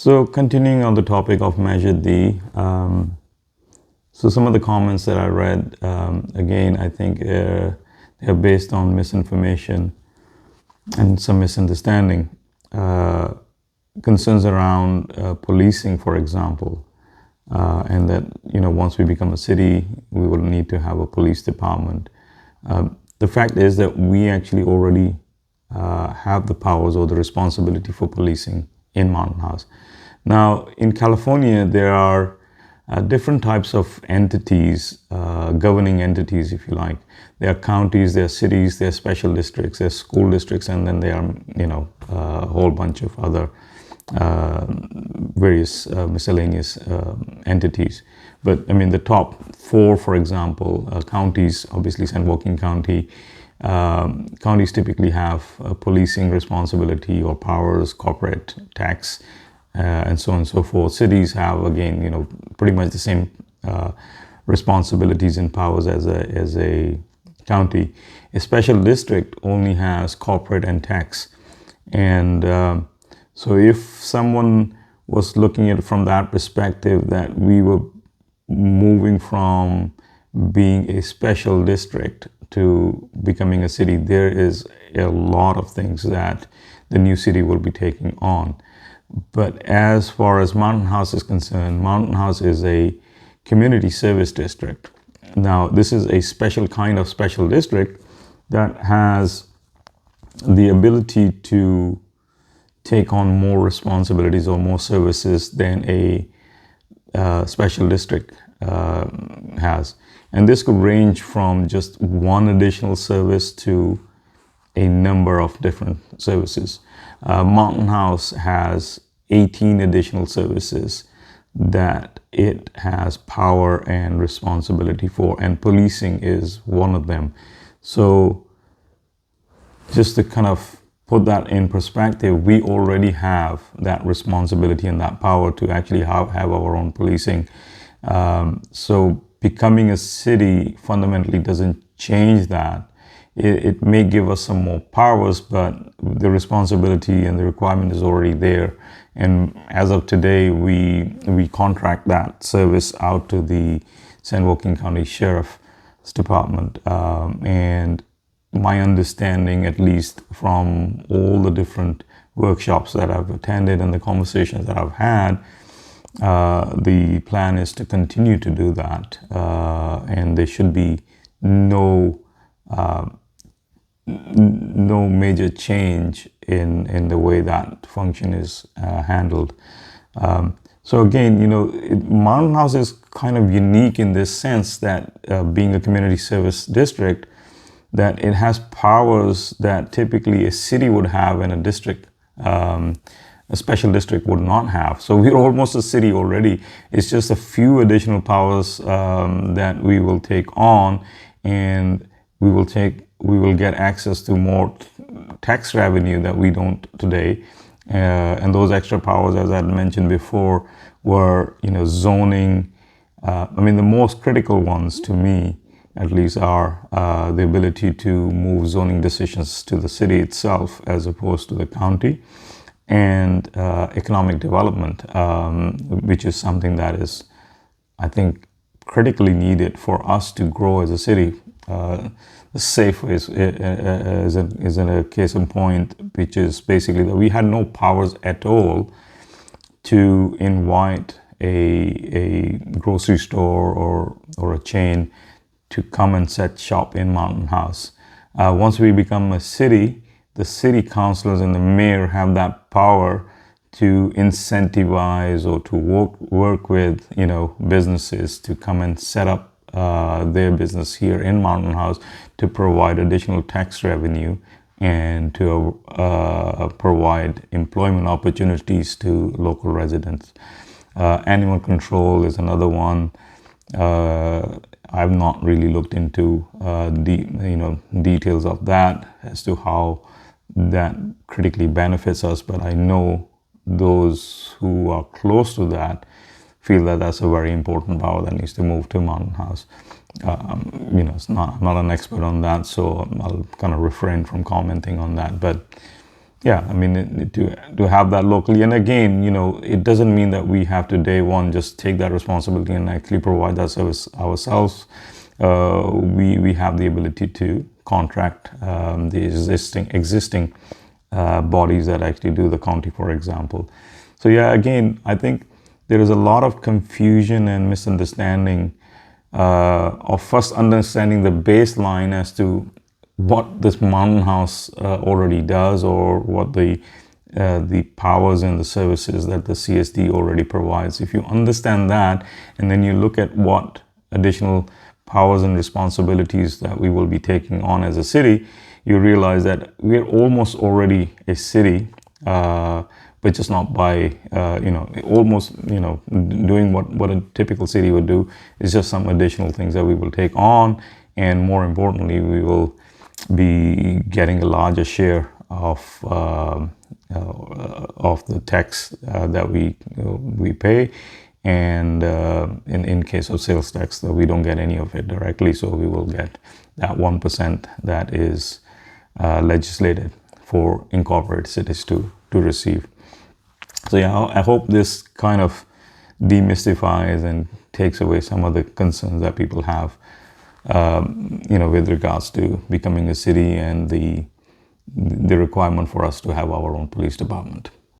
So continuing on the topic of Measure D, so some of the comments that I read, again, I think they're based on misinformation and some misunderstanding. Concerns around policing, for example, and that once we become a city, we will need to have a police department. The fact is that we actually already have the powers or the responsibility for policing in Mountain House. Now, in California, there are different types of entities, governing entities, if you like. There are counties, there are cities, there are special districts, there are school districts, and then there are, a whole bunch of other various miscellaneous entities. But I mean, the top four, for example, counties, obviously San Joaquin County, counties typically have policing responsibility or powers, corporate tax, and so on and so forth. Cities have, again, pretty much the same responsibilities and powers as a county. A special district only has corporate and tax. And so if someone was looking at it from that perspective, that we were moving from being a special district to becoming a city, there is a lot of things that the new city will be taking on. But as far as Mountain House is concerned, Mountain House is a community service district. Now, this is a special kind of special district that has the ability to take on more responsibilities or more services than a special district has. And this could range from just one additional service to a number of different services. Mountain House has 18 additional services that it has power and responsibility for, and policing is one of them. So just to kind of put that in perspective, we already have that responsibility and that power to actually have our own policing. So becoming a city fundamentally doesn't change that. It may give us some more powers, but the responsibility and the requirement is already there. And as of today, we contract that service out to the San Joaquin County Sheriff's Department. And my understanding, at least from all the different workshops that I've attended and the conversations that I've had, the plan is to continue to do that. And there should be no major change in the way that function is handled. So again, Mountain House is kind of unique in this sense that being a community service district, that it has powers that typically a city would have and a district, a special district would not have. So we're almost a city already. It's just a few additional powers that we will take on, and we will get access to more tax revenue that we don't today. And those extra powers, as I mentioned before, were, zoning. The most critical ones to me, at least, are the ability to move zoning decisions to the city itself as opposed to the county, and economic development, which is something that is, I think, critically needed for us to grow as a city. The Safeway is a case in point, which is basically that we had no powers at all to invite a grocery store or a chain to come and set shop in Mountain House. Once we become a city, the city councilors and the mayor have that power to incentivize or to work with businesses to come and set up their business here in Mountain House, to provide additional tax revenue and to provide employment opportunities to local residents. Animal control is another one. I've not really looked into details of that as to how that critically benefits us, but I know those who are close to that feel that that's a very important power that needs to move to Mountain House. I'm not an expert on that, so I'll kind of refrain from commenting on that. But Yeah, I mean, to have that locally, and again, it doesn't mean that we have to day one just take that responsibility and actually provide that service ourselves. We have the ability to contract the existing bodies that actually do the county, for example. So yeah, again, I think there is a lot of confusion and misunderstanding of first understanding the baseline as to what this mountain house already does, or what the powers and the services that the CSD already provides. If you understand that, and then you look at what additional powers and responsibilities that we will be taking on as a city, you realize that we're almost already a city, but just not by, almost, doing what a typical city would do. Is just some additional things that we will take on. And more importantly, we will be getting a larger share of the tax that we pay, and in case of sales tax, that we don't get any of it directly, so we will get that 1% that is legislated for incorporated cities to receive. So yeah, I hope this kind of demystifies and takes away some of the concerns that people have, with regards to becoming a city and the requirement for us to have our own police department.